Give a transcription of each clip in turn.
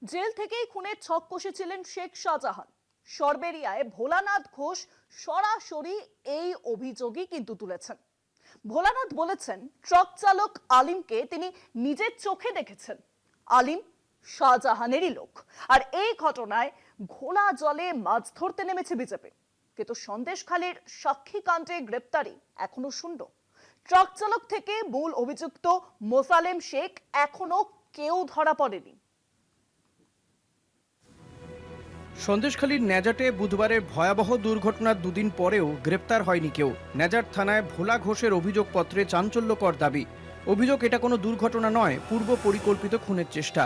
Jail থেকেই খুনের ছক কষেছিলেন শেখ শাহজাহান। সরবেরিয়ায় ভোলানাথ ঘোষ সরাসরি এই অভিযোগই কিন্তু তুলেছেন। ভোলানাথ বলেছেন, ট্রাক চালক আলিমকে তিনি নিজের চোখে দেখেছেন। আলিম শাহজাহানেরই লোক। আর এই ঘটনায় ঘোলা জলে মাছ ধরতে নেমেছে বিজেপি। কিন্তু সন্দেশখালীর সাক্ষী কাণ্ডে গ্রেপ্তারি এখনো শূন্য। ট্রাক চালক থেকে মূল অভিযুক্ত মোসালেম শেখ এখনো কেউ ধরা পড়েনি। সন্দেশখালীর ন্যাজাটে বুধবারের ভয়াবহ দুর্ঘটনার দুদিন পরেও গ্রেপ্তার হয়নি কেউ। ন্যাজাট থানায় ভোলা ঘোষের অভিযোগপত্রে চাঞ্চল্যকর দাবি। অভিযোগ এটা কোনো দুর্ঘটনা নয়, পূর্ব পরিকল্পিত খুনের চেষ্টা।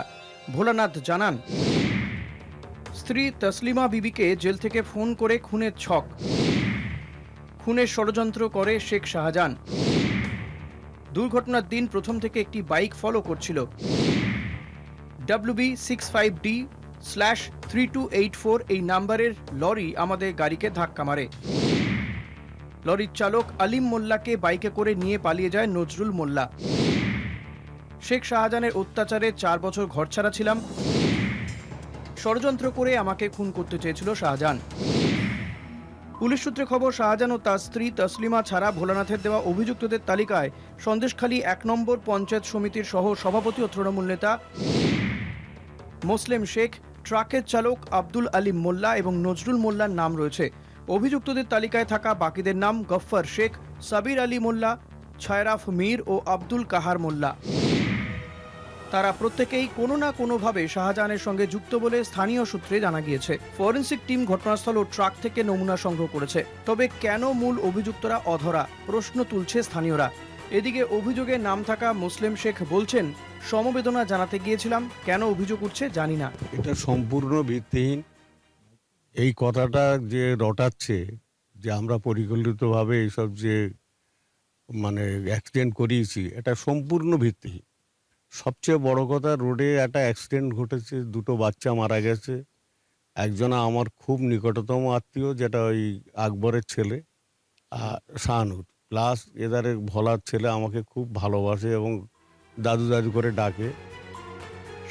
ভোলানাথ জানান, স্ত্রী তসলিমা বিবিকে জেল থেকে ফোন করে খুনের ছক, খুনের ষড়যন্ত্র করে শেখ শাহজাহান। দুর্ঘটনার দিন প্রথম থেকে একটি বাইক ফলো করছিল। WB65D/3284 এই নাম্বারের লরি আমাদের গাড়িকে ধাক্কা মারে। লরির চালক আলিম মোল্লাকে বাইকে করে নিয়ে পালিয়ে যায় নজরুল মোল্লা। শেখ শাহজাহানের অত্যাচারে 4 বছর ঘরছাড়া ছিলাম। ষড়যন্ত্র করে আমাকে খুন করতে চেয়েছিল শাহজাহান। পুলিশ সূত্রে খবর, শাহজাহান ও তার স্ত্রী তসলিমা ছাড়া ভোলানাথের দেওয়া অভিযুক্তদের তালিকায় সন্দেশখালী 1 নম্বর পঞ্চায়েত সমিতির সহ সভাপতি ও তৃণমূল নেতা মোসলেম শেখ, ট্রাকের চালক আব্দুল আলিম মোল্লা এবং নজরুল মোল্লার নাম রয়েছে। অভিযুক্তদের তালিকায় থাকা বাকিদের নাম গফফর শেখ, সাবির আলী মোল্লা, ছায়রাফ মীর ও আব্দুল কাহার মোল্লা। তারা প্রত্যেকেই কোনো না কোনোভাবে শাহজাহানের সঙ্গে যুক্ত বলে স্থানীয় সূত্রে জানা গিয়েছে। ফরেনসিক টিম ঘটনাস্থল ও ট্রাক থেকে নমুনা সংগ্রহ করেছে। তবে কেন মূল অভিযুক্তরা অধরা, প্রশ্ন তুলছে স্থানীয়রা। এদিকে অভিযোগে নাম থাকা মুসলিম শেখ বলছেন, সমবেদনা জানাতে গিয়েছিলাম, কেন অভিযোগ উঠছে জানি না। এটা সম্পূর্ণ ভিত্তিহীন। এই কথাটা যে রটাচ্ছে যে আমরা পরিকল্পিতভাবে এইসব যে অ্যাক্সিডেন্ট করিয়েছি, এটা সম্পূর্ণ ভিত্তিহীন। সবচেয়ে বড় কথা, রোডে একটা অ্যাক্সিডেন্ট ঘটেছে, 2টো বাচ্চা মারা গেছে। একজনা আমার খুব নিকটতম আত্মীয়, যেটা ওই আকবরের ছেলে শাহানুর, প্লাস এদারে ভোলার ছেলে আমাকে খুব ভালোবাসে এবং দাদু দাদু করে ডাকে।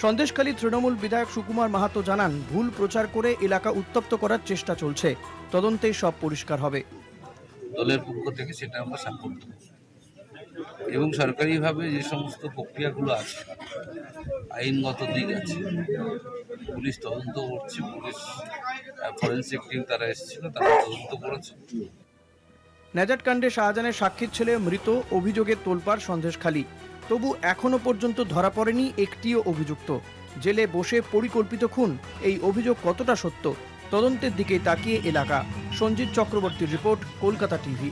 সন্দেশখালী তৃণমূল বিধায়ক সুকুমার মাহাতো জানান, ভুল প্রচার করে এলাকা উত্তপ্ত করার চেষ্টা চলছে। তদন্তেই সব পরিষ্কার হবে। দলের পক্ষ থেকে সেটা আমরা সাপোর্ট করব এবং সরকারিভাবে যে সমস্ত প্রক্রিয়াগুলো আছে, আইনগত দিক আছে, পুলিশ তদন্ত করছে। পুলিশ ফরেনসিক টিম তারা এসেছিল, তারা তদন্ত করেছে। ন্যাজাট কাণ্ডে শাহজাহানের সাক্ষীর ছেলে মৃত, অভিযোগে তোলপাড় সন্দেশখালী। তবু এখনো পর্যন্ত ধরা পড়েনি একটিও অভিযুক্ত। জেলে বসে পরিকল্পিত খুন, এই অভিযোগ কতটা সত্য, তদন্তের দিকে তাকিয়ে এলাকা। সঞ্জিত চক্রবর্তীর রিপোর্ট, কলকাতা টিভি।